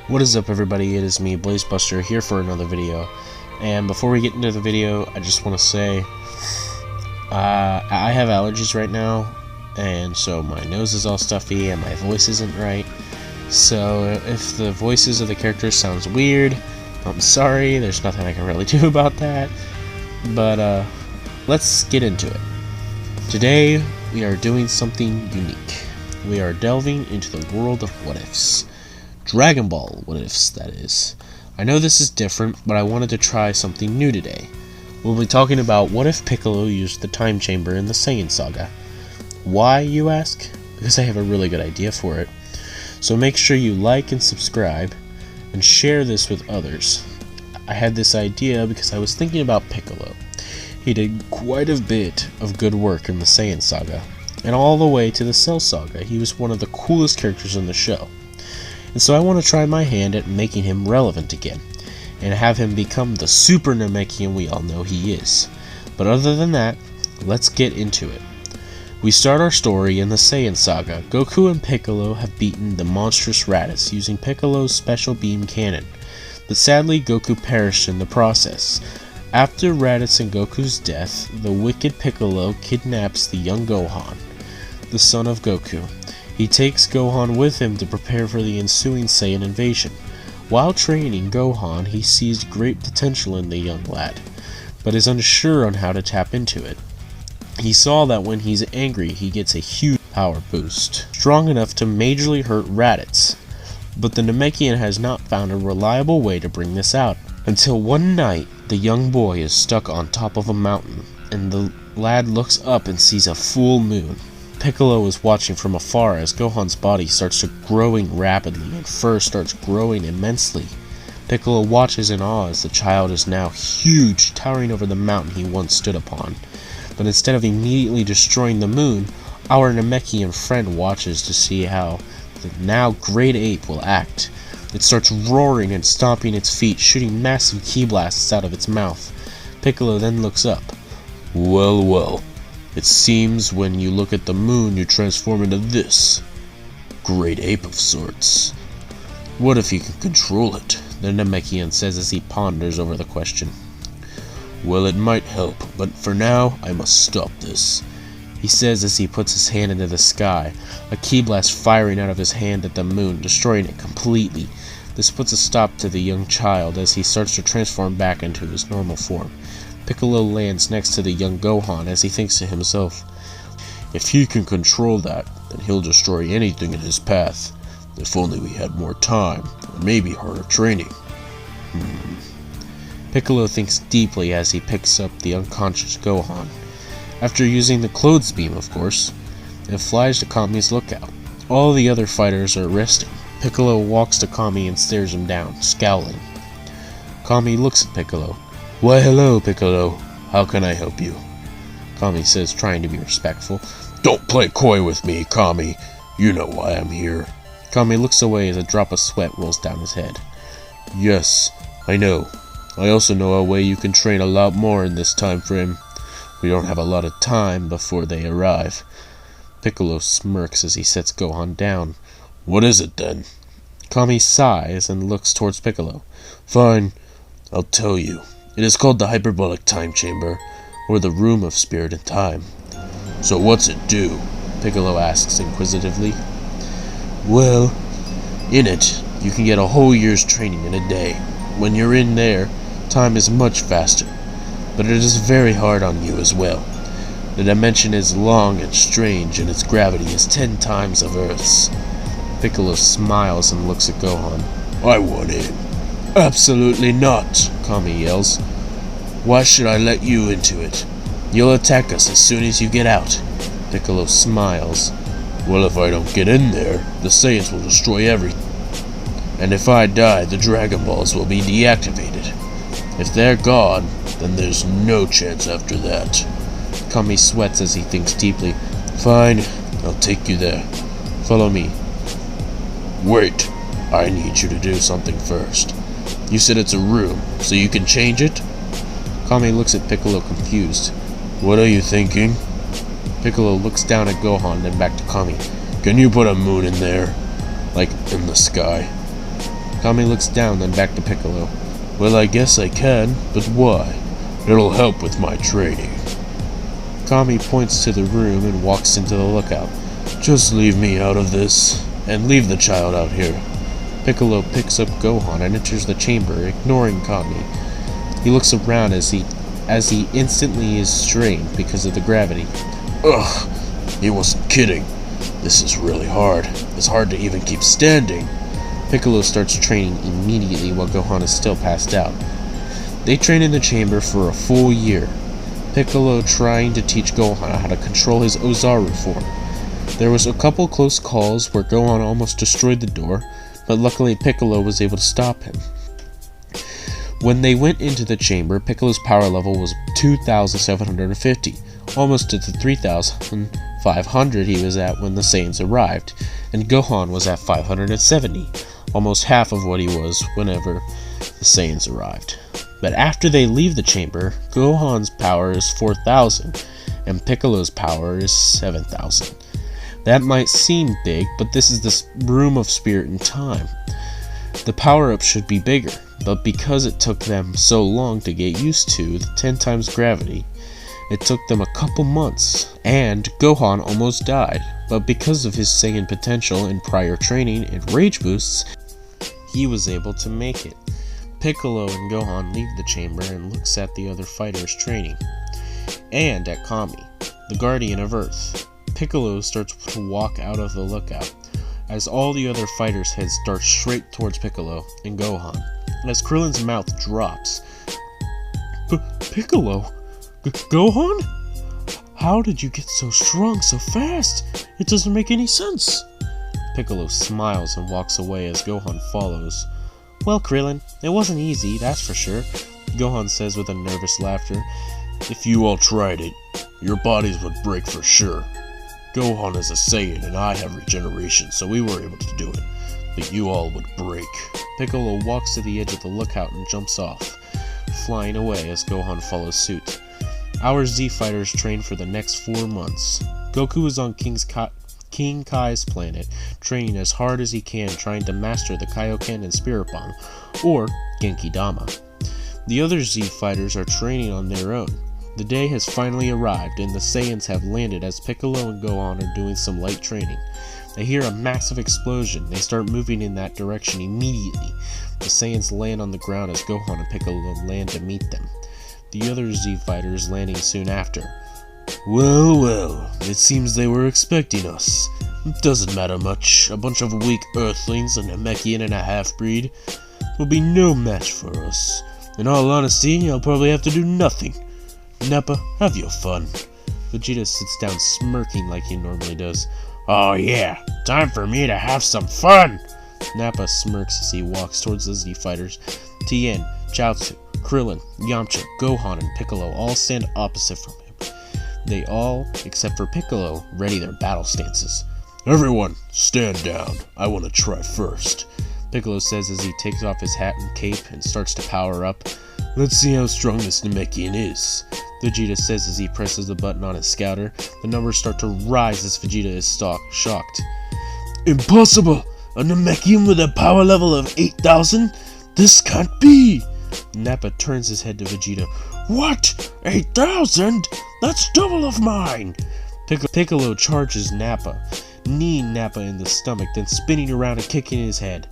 What is up, everybody? It is me, BlazeBuster, here for another video. And before we get into the video, I just want to say I have allergies right now, and so my nose is all stuffy and my voice isn't right. So if the voices of the characters sounds weird, I'm sorry. There's nothing I can really do about that. But let's get into it. Today we are doing something unique. We are delving into the world of what ifs. Dragon Ball what ifs, that is. I know this is different, but I wanted to try something new today. We'll be talking about what if Piccolo used the time chamber in the Saiyan Saga. Why, you ask? Because I have a really good idea for it. So make sure you like and subscribe, and share this with others. I had this idea because I was thinking about Piccolo. He did quite a bit of good work in the Saiyan Saga, and all the way to the Cell Saga, he was one of the coolest characters in the show. And so I want to try my hand at making him relevant again, and have him become the super Namekian we all know he is. But other than that, let's get into it. We start our story in the Saiyan Saga. Goku and Piccolo have beaten the monstrous Raditz using Piccolo's special beam cannon, but sadly Goku perished in the process. After Raditz and Goku's death, the wicked Piccolo kidnaps the young Gohan, the son of Goku. He takes Gohan with him to prepare for the ensuing Saiyan invasion. While training Gohan, he sees great potential in the young lad, but is unsure on how to tap into it. He saw that when he's angry, he gets a huge power boost, strong enough to majorly hurt Raditz. But the Namekian has not found a reliable way to bring this out, until one night the young boy is stuck on top of a mountain, and the lad looks up and sees a full moon. Piccolo is watching from afar as Gohan's body starts growing rapidly and fur starts growing immensely. Piccolo watches in awe as the child is now huge, towering over the mountain he once stood upon. But instead of immediately destroying the moon, our Namekian friend watches to see how the now great ape will act. It starts roaring and stomping its feet, shooting massive ki blasts out of its mouth. Piccolo then looks up. Well. It seems when you look at the moon you transform into this great ape of sorts. What if you can control it? The Namekian says as he ponders over the question. Well, it might help, but for now I must stop this, he says as he puts his hand into the sky, a ki blast firing out of his hand at the moon, destroying it completely. This puts a stop to the young child as he starts to transform back into his normal form. Piccolo lands next to the young Gohan as he thinks to himself, if he can control that, then he'll destroy anything in his path. If only we had more time, or maybe harder training. Piccolo thinks deeply as he picks up the unconscious Gohan, after using the clothes beam of course, and flies to Kami's lookout. All the other fighters are resting. Piccolo walks to Kami and stares him down, scowling. Kami looks at Piccolo. Why hello, Piccolo. How can I help you? Kami says, trying to be respectful. Don't play coy with me, Kami. You know why I'm here. Kami looks away as a drop of sweat rolls down his head. Yes, I know. I also know a way you can train a lot more in this time frame. We don't have a lot of time before they arrive. Piccolo smirks as he sets Gohan down. What is it then? Kami sighs and looks towards Piccolo. Fine, I'll tell you. It is called the Hyperbolic Time Chamber, or the Room of Spirit and Time. So what's it do? Piccolo asks inquisitively. Well, in it, you can get a whole year's training in a day. When you're in there, time is much faster, but it is very hard on you as well. The dimension is long and strange, and its gravity is 10 times of Earth's. Piccolo smiles and looks at Gohan. I want in. Absolutely not, Kami yells. Why should I let you into it? You'll attack us as soon as you get out. Piccolo smiles. Well, if I don't get in there, the Saiyans will destroy everything. And if I die, the Dragon Balls will be deactivated. If they're gone, then there's no chance after that. Kami sweats as he thinks deeply. Fine, I'll take you there. Follow me. Wait, I need you to do something first. You said it's a room, so you can change it? Kami looks at Piccolo confused. What are you thinking? Piccolo looks down at Gohan, then back to Kami. Can you put a moon in there? Like, in the sky? Kami looks down, then back to Piccolo. Well, I guess I can, but why? It'll help with my training. Kami points to the room and walks into the lookout. Just leave me out of this, and leave the child out here. Piccolo picks up Gohan and enters the chamber, ignoring Kami. He looks around as he instantly is strained because of the gravity. Ugh, he wasn't kidding. This is really hard. It's hard to even keep standing. Piccolo starts training immediately while Gohan is still passed out. They train in the chamber for a full year. Piccolo trying to teach Gohan how to control his Ozaru form. There was a couple close calls where Gohan almost destroyed the door, but luckily Piccolo was able to stop him. When they went into the chamber, Piccolo's power level was 2,750, almost to the 3,500 he was at when the Saiyans arrived, and Gohan was at 570, almost half of what he was whenever the Saiyans arrived. But after they leave the chamber, Gohan's power is 4,000, and Piccolo's power is 7,000. That might seem big, but this is the room of spirit and time. The power-up should be bigger, but because it took them so long to get used to the 10 times gravity, it took them a couple months, and Gohan almost died, but because of his Saiyan potential and prior training and rage boosts, he was able to make it. Piccolo and Gohan leave the chamber and looks at the other fighters training, and at Kami, the guardian of Earth. Piccolo starts to walk out of the lookout, as all the other fighters' heads dart straight towards Piccolo and Gohan. As Krillin's mouth drops, Piccolo? Gohan? How did you get so strong so fast? It doesn't make any sense. Piccolo smiles and walks away as Gohan follows. Well, Krillin, it wasn't easy, that's for sure, Gohan says with a nervous laughter. If you all tried it, your bodies would break for sure. Gohan is a Saiyan and I have regeneration, so we were able to do it. But you all would break. Piccolo walks to the edge of the lookout and jumps off, flying away as Gohan follows suit. Our Z fighters train for the next 4 months. Goku is on King Kai's planet, training as hard as he can, trying to master the Kaioken and Spirit Bomb, or Genki Dama. The other Z fighters are training on their own. The day has finally arrived, and the Saiyans have landed as Piccolo and Gohan are doing some light training. They hear a massive explosion. They start moving in that direction immediately. The Saiyans land on the ground as Gohan and Piccolo land to meet them. The other Z fighters landing soon after. Well, it seems they were expecting us. It doesn't matter much. A bunch of weak Earthlings, a Namekian and a half-breed, will be no match for us. In all honesty, I'll probably have to do nothing. Nappa, have your fun. Vegeta sits down smirking like he normally does. Oh yeah, time for me to have some fun! Nappa smirks as he walks towards the Z fighters. Tien, Chaozu, Krillin, Yamcha, Gohan, and Piccolo all stand opposite from him. They all, except for Piccolo, ready their battle stances. Everyone, stand down. I want to try first, Piccolo says as he takes off his hat and cape and starts to power up. Let's see how strong this Namekian is, Vegeta says as he presses the button on his scouter. The numbers start to rise as Vegeta is shocked. Impossible! A Namekian with a power level of 8,000? This can't be! Nappa turns his head to Vegeta. What? 8,000? That's double of mine! Piccolo charges Nappa, kneeing Nappa in the stomach, then spinning around and kicking his head.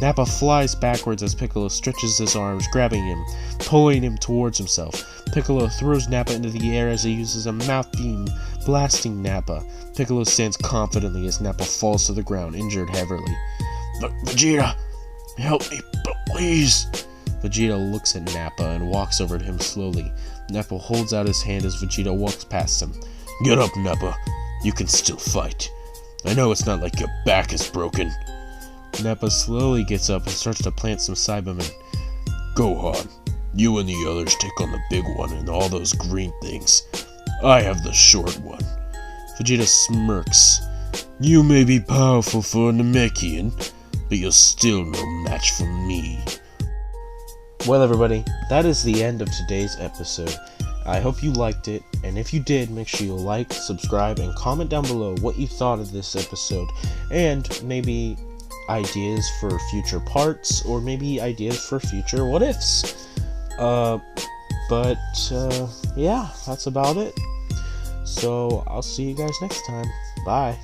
Nappa flies backwards as Piccolo stretches his arms, grabbing him, pulling him towards himself. Piccolo throws Nappa into the air as he uses a mouth beam, blasting Nappa. Piccolo stands confidently as Nappa falls to the ground, injured heavily. Vegeta, help me, please! Vegeta looks at Nappa and walks over to him slowly. Nappa holds out his hand as Vegeta walks past him. Get up, Nappa. You can still fight. I know it's not like your back is broken. Nappa slowly gets up and starts to plant some Cybermen. Gohan, you and the others take on the big one and all those green things. I have the short one. Vegeta smirks. You may be powerful for a Namekian, but you're still no match for me. Well, everybody, that is the end of today's episode. I hope you liked it, and if you did, make sure you like, subscribe, and comment down below what you thought of this episode, and maybe ideas for future parts, or maybe ideas for future what ifs. But yeah, that's about it. So I'll see you guys next time. Bye.